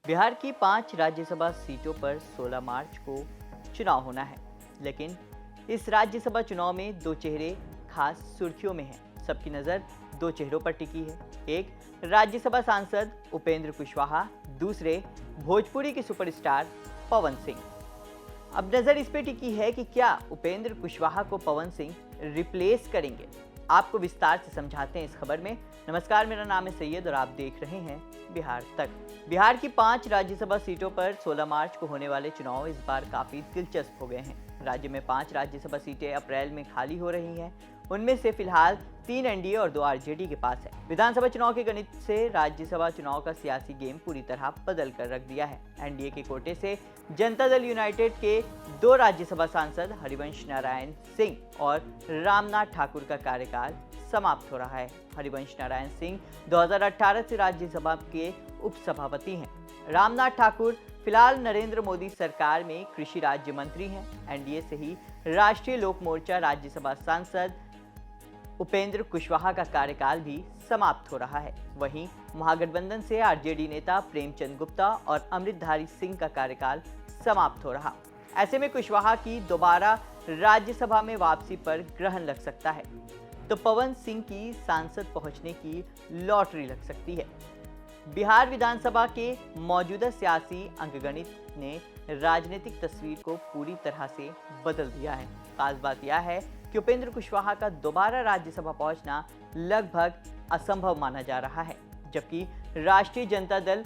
बिहार की 5 राज्यसभा सीटों पर 16 मार्च को चुनाव होना है, लेकिन इस राज्यसभा चुनाव में दो चेहरे खास सुर्खियों में हैं। सबकी नज़र दो चेहरों पर टिकी है। एक राज्यसभा सांसद उपेंद्र कुशवाहा, दूसरे भोजपुरी के सुपरस्टार पवन सिंह। अब नज़र इस पे टिकी है कि क्या उपेंद्र कुशवाहा को पवन सिंह रिप्लेस करेंगे। आपको विस्तार से समझाते हैं इस खबर में। नमस्कार, मेरा नाम है सैयद और आप देख रहे हैं बिहार तक। बिहार की 5 राज्यसभा सीटों पर 16 मार्च को होने वाले चुनाव इस बार काफी दिलचस्प हो गए हैं। राज्य में 5 राज्यसभा सीटें अप्रैल में खाली हो रही हैं। उनमें से फिलहाल 3 एनडीए और 2 आरजेडी के पास है। विधानसभा चुनाव के गणित से राज्यसभा चुनाव का सियासी गेम पूरी तरह बदल कर रख दिया है। एनडीए के कोटे से जनता दल यूनाइटेड के 2 राज्यसभा सांसद हरिवंश नारायण सिंह और रामनाथ ठाकुर का कार्यकाल समाप्त हो रहा है। हरिवंश नारायण सिंह 2018 से राज्यसभा के उपसभापति हैं। रामनाथ ठाकुर फिलहाल नरेंद्र मोदी सरकार में कृषि राज्य मंत्री हैं। एनडीए से ही राष्ट्रीय लोक मोर्चा राज्यसभा सांसद उपेंद्र कुशवाहा का कार्यकाल भी समाप्त हो रहा है। वहीं महागठबंधन से आरजेडी नेता प्रेमचंद गुप्ता और अमृतधारी सिंह का कार्यकाल समाप्त हो रहा। ऐसे में कुशवाहा की दोबारा राज्यसभा में वापसी पर ग्रहण लग सकता है, तो पवन सिंह की सांसद पहुंचने की लॉटरी लग सकती है। बिहार विधानसभा के मौजूदा सियासी अंकगणित ने राजनीतिक तस्वीर को पूरी तरह से बदल दिया है। खास बात यह है कि उपेंद्र कुशवाहा का दोबारा राज्यसभा पहुंचना लगभग असंभव माना जा रहा है, जबकि राष्ट्रीय जनता दल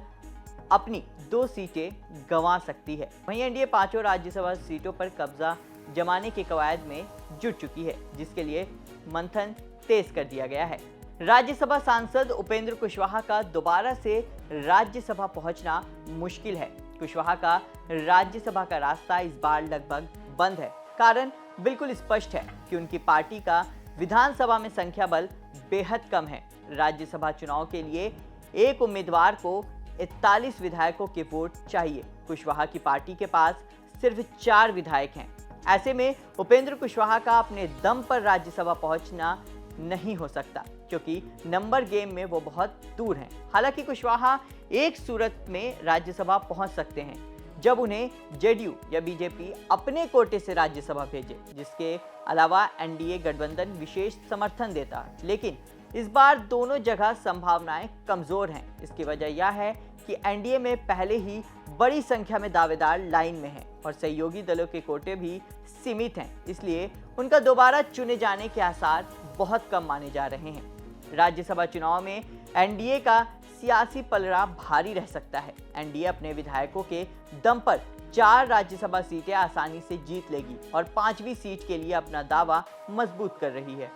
अपनी 2 सीटें गंवा सकती है। वहीं एनडीए 5 राज्यसभा सीटों पर कब्जा जमाने के कवायद में जुट चुकी है, जिसके लिए मंथन तेज कर दिया गया है। राज्यसभा सांसद उपेंद्र कुशवाहा का दोबारा से राज्यसभा पहुंचना मुश्किल है। कुशवाहा का राज्यसभा का रास्ता इस बार लगभग बंद है। कारण बिल्कुल स्पष्ट है कि उनकी पार्टी का विधानसभा में संख्या बल बेहद कम है। राज्यसभा चुनाव के लिए एक उम्मीदवार को 41 विधायकों के वोट चाहिए। कुशवाहा की पार्टी के पास सिर्फ 4 विधायक हैं। ऐसे में उपेंद्र कुशवाहा का अपने दम पर राज्यसभा पहुंचना नहीं हो सकता, क्योंकि नंबर गेम में वो बहुत दूर हैं। हालांकि कुशवाहा एक सूरत में राज्यसभा पहुंच सकते हैं, जब उन्हें जेडीयू या बीजेपी अपने कोटे से राज्यसभा भेजे, जिसके अलावा एनडीए गठबंधन विशेष समर्थन देता। लेकिन इस बार दोनों जगह संभावनाएं कमजोर हैं। इसकी वजह यह है कि एनडीए में पहले ही बड़ी संख्या में दावेदार लाइन में हैं और सहयोगी दलों के कोटे भी सीमित हैं। इसलिए उनका दोबारा चुने जाने के आसार बहुत कम माने जा रहे हैं। राज्यसभा चुनाव में एनडीए का सियासी पलड़ा भारी रह सकता है। एनडीए अपने विधायकों के दम पर 4 राज्यसभा सीटें आसानी से जीत लेगी और 5वीं सीट के लिए अपना दावा मजबूत कर रही है।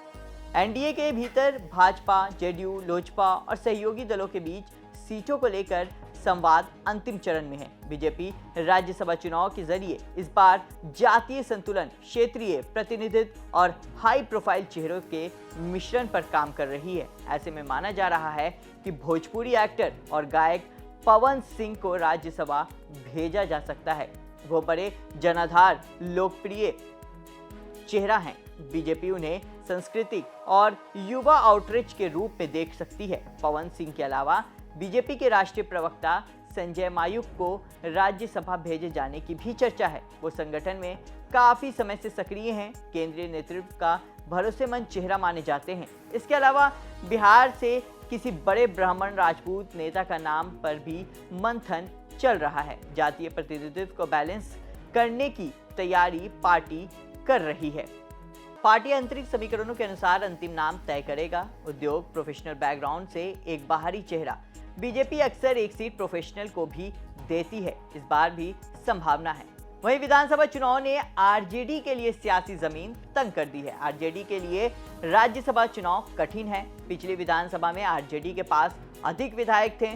एनडीए के भीतर भाजपा, जेडीयू, लोजपा और सहयोगी दलों के बीच सीटों को लेकर संवाद अंतिम चरण में है। बीजेपी राज्यसभा चुनाव के जरिए इस बार जातीय संतुलन, क्षेत्रीय प्रतिनिधित्व और हाई प्रोफाइल चेहरों के मिश्रण पर काम कर रही है। ऐसे में माना जा रहा है कि भोजपुरी एक्टर और गायक पवन सिंह को राज्यसभा भेजा जा सकता है। वो बड़े जनाधार, लोकप्रिय चेहरा हैं। बीजेपी उन्हें सांस्कृतिक और युवा आउटरीच के रूप में देख सकती है। पवन सिंह के अलावा बीजेपी के राष्ट्रीय प्रवक्ता संजय मायूख को राज्यसभा भेजे जाने की भी चर्चा है। वो संगठन में काफी समय से सक्रिय हैं, केंद्रीय नेतृत्व का भरोसेमंद चेहरा माने जाते हैं। इसके अलावा बिहार से किसी बड़े ब्राह्मण राजपूत नेता का नाम पर भी मंथन चल रहा है। जातीय प्रतिनिधित्व को बैलेंस करने की तैयारी पार्टी कर रही है। पार्टी आंतरिक समीकरणों के अनुसार अंतिम नाम तय करेगा। उद्योग, प्रोफेशनल बैकग्राउंड से एक बाहरी चेहरा। बीजेपी अक्सर एक सीट प्रोफेशनल को भी देती है, इस बार भी संभावना है। वहीं विधानसभा चुनाव ने आरजेडी के लिए सियासी जमीन तंग कर दी है। आरजेडी के लिए राज्यसभा चुनाव कठिन है। पिछली विधानसभा में आरजेडी के पास अधिक विधायक थे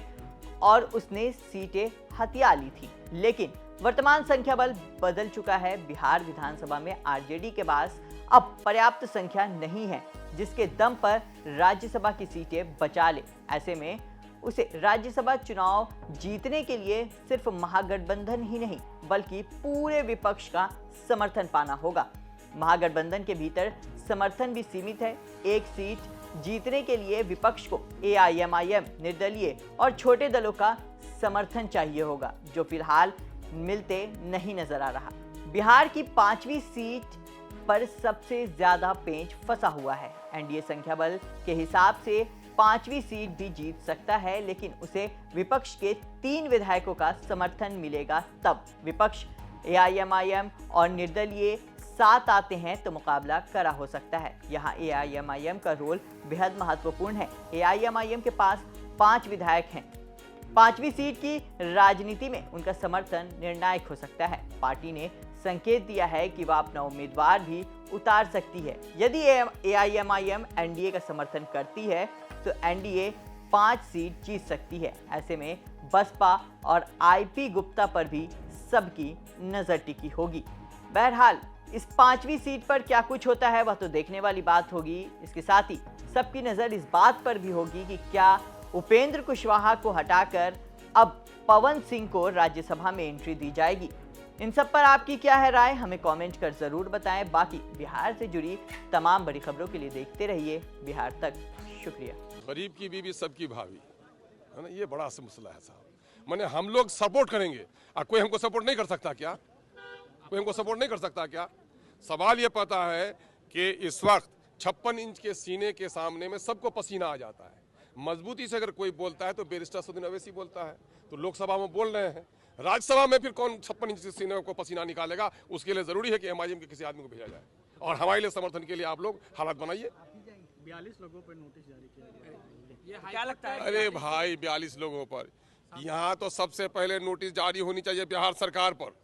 और उसने सीटें हथिया ली थी, लेकिन वर्तमान संख्या बल बदल चुका है। बिहार विधानसभा में आरजेडी के पास अब पर्याप्त संख्या नहीं है जिसके दम पर राज्यसभा की सीटें बचा ले। ऐसे में उसे राज्यसभा चुनाव जीतने के लिए सिर्फ महागठबंधन ही नहीं बल्कि पूरे विपक्ष का समर्थन पाना होगा। महागठबंधन के भीतर समर्थन भी सीमित है। एक सीट जीतने के लिए विपक्ष को एआईएमआईएम, निर्दलीय और छोटे दलों का समर्थन चाहिए होगा, जो फिलहाल मिलते नहीं नजर आ रहा। बिहार की 5वीं सीट पर सबसे ज्यादा पेंच फंसा हुआ है। एनडीए संख्या बल के हिसाब से 5वीं सीट भी जीत सकता है, लेकिन उसे विपक्ष के 3 विधायकों का समर्थन मिलेगा तब। विपक्ष एआईएमआईएम और निर्दलीय साथ आते हैं तो मुकाबला कड़ा हो सकता है। यहाँ एआईएमआईएम का रोल बेहद महत्वपूर्ण है। एआईएमआईएम के पास 5 विधायक हैं। 5वीं सीट की राजनीति में उनका समर्थन निर्णायक हो सकता है। पार्टी ने संकेत दिया है कि वह अपना उम्मीदवार भी उतार सकती है। यदि एआईएमआईएम एनडीए का समर्थन करती है तो एनडीए 5 सीट जीत सकती है। ऐसे में बसपा और आईपी गुप्ता पर भी सबकी नजर टिकी होगी। बहरहाल इस 5वीं सीट पर क्या कुछ होता है वह तो देखने वाली बात होगी। इसके साथ ही सबकी नजर इस बात पर भी होगी कि क्या उपेंद्र कुशवाहा को हटाकर अब पवन सिंह को राज्यसभा में एंट्री दी जाएगी। इन सब पर आपकी क्या है राय, हमें कमेंट कर जरूर बताएं। बाकी बिहार से जुड़ी तमाम बड़ी खबरों के लिए देखते रहिए बिहार तक। शुक्रिया। गरीब की बीवी सबकी भाभी है ना, ये बड़ा सा मसला है साहब। मैंने हम लोग सपोर्ट करेंगे, कोई हमको सपोर्ट नहीं कर सकता क्या? कोई हमको सपोर्ट नहीं कर सकता क्या? सवाल ये पता है कि इस वक्त 56 इंच के सीने के सामने में सबको पसीना आ जाता है। मजबूती से अगर कोई बोलता है तो बैरिस्टर असदुद्दीन अवैसी बोलता है, तो लोकसभा में बोल रहे हैं। राज्यसभा में फिर कौन 56 इंच के सीने को पसीना निकालेगा? उसके लिए जरूरी है कि एमआईएम के किसी आदमी को भेजा जाए, और हमारे लिए समर्थन के लिए आप लोग हालात बनाइए। 42 लोगों पर नोटिस जारी किया गया, क्या लगता है? अरे भाई 42 लोगों पर, यहाँ तो सबसे पहले नोटिस जारी होनी चाहिए बिहार सरकार पर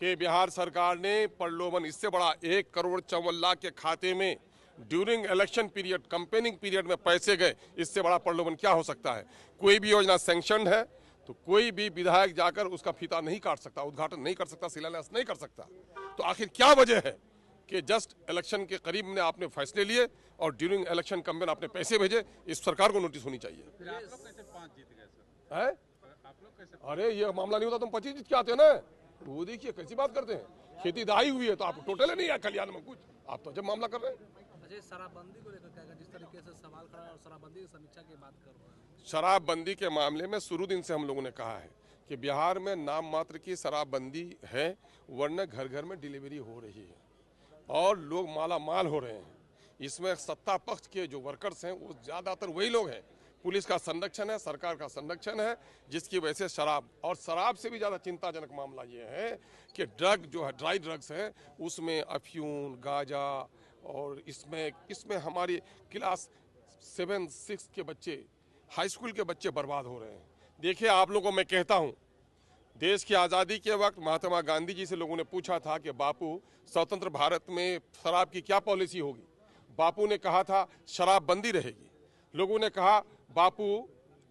कि बिहार सरकार ने प्रलोभन, इससे बड़ा 1 करोड़ 54 लाख के खाते में during election period, campaigning period में पैसे गए, इससे बड़ा प्रलोभन क्या हो सकता है? कोई भी योजना सैंक्शन है तो कोई भी विधायक जाकर उसका फीता नहीं काट सकता, उद्घाटन नहीं कर सकता, शिलान्यास नहीं कर सकता। तो आखिर क्या वजह है कि जस्ट इलेक्शन के करीब में आपने फैसले लिए और ड्यूरिंग इलेक्शन कैंपेन आपने पैसे भेजे? इस सरकार को नोटिस होनी चाहिए। फिर आप लोग कैसे 5 जीत गए सर? है? आप लोग कैसे? अरे ये मामला नहीं होता तुम 25 जीत के आते ना। वो देखिए कैसी बात करते हैं, खेती दहाई हुई है तो आप टोटल नहीं है कल्याण में कुछ, आप तो जब मामला कर रहे हैं। अच्छा, शराबबंदी को लेकर क्या, जिस तरीके से सवाल खड़ा है और शराबबंदी की समीक्षा की बात कर रहे हैं? शराबबंदी के मामले में शुरू दिन से हम लोगों ने कहा है कि बिहार में नाम मात्र की शराबबंदी है, वरना घर घर में डिलीवरी हो रही है और लोग माला माल हो रहे हैं। इसमें सत्ता पक्ष के जो वर्कर्स हैं वो ज़्यादातर वही लोग हैं। पुलिस का संरक्षण है, सरकार का संरक्षण है, जिसकी वजह से शराब, और शराब से भी ज़्यादा चिंताजनक मामला ये है कि ड्रग जो है, ड्राई ड्रग्स है, उसमें अफ्यून, गांजा, और इसमें हमारी क्लास 7, 6 के बच्चे, हाई स्कूल के बच्चे बर्बाद हो रहे हैं। देखिए आप लोगों को मैं कहता हूँ, देश की आज़ादी के वक्त महात्मा गांधी जी से लोगों ने पूछा था कि बापू स्वतंत्र भारत में शराब की क्या पॉलिसी होगी? बापू ने कहा था शराबबंदी रहेगी। लोगों ने कहा बापू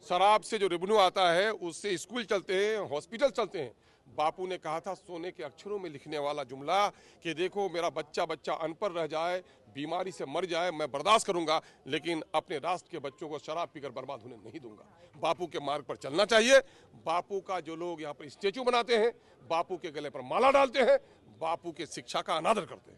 शराब से जो रेवेन्यू आता है उससे स्कूल चलते हैं, हॉस्पिटल चलते हैं। बापू ने कहा था सोने के अक्षरों में लिखने वाला जुमला कि देखो मेरा बच्चा अनपढ़ रह जाए, बीमारी से मर जाए, मैं बर्दाश्त करूंगा, लेकिन अपने राष्ट्र के बच्चों को शराब पीकर बर्बाद होने नहीं दूंगा। बापू के मार्ग पर चलना चाहिए। बापू का जो लोग यहाँ पर स्टेचू बनाते हैं, बापू के गले पर माला डालते हैं, बापू के शिक्षा का अनादर करते हैं।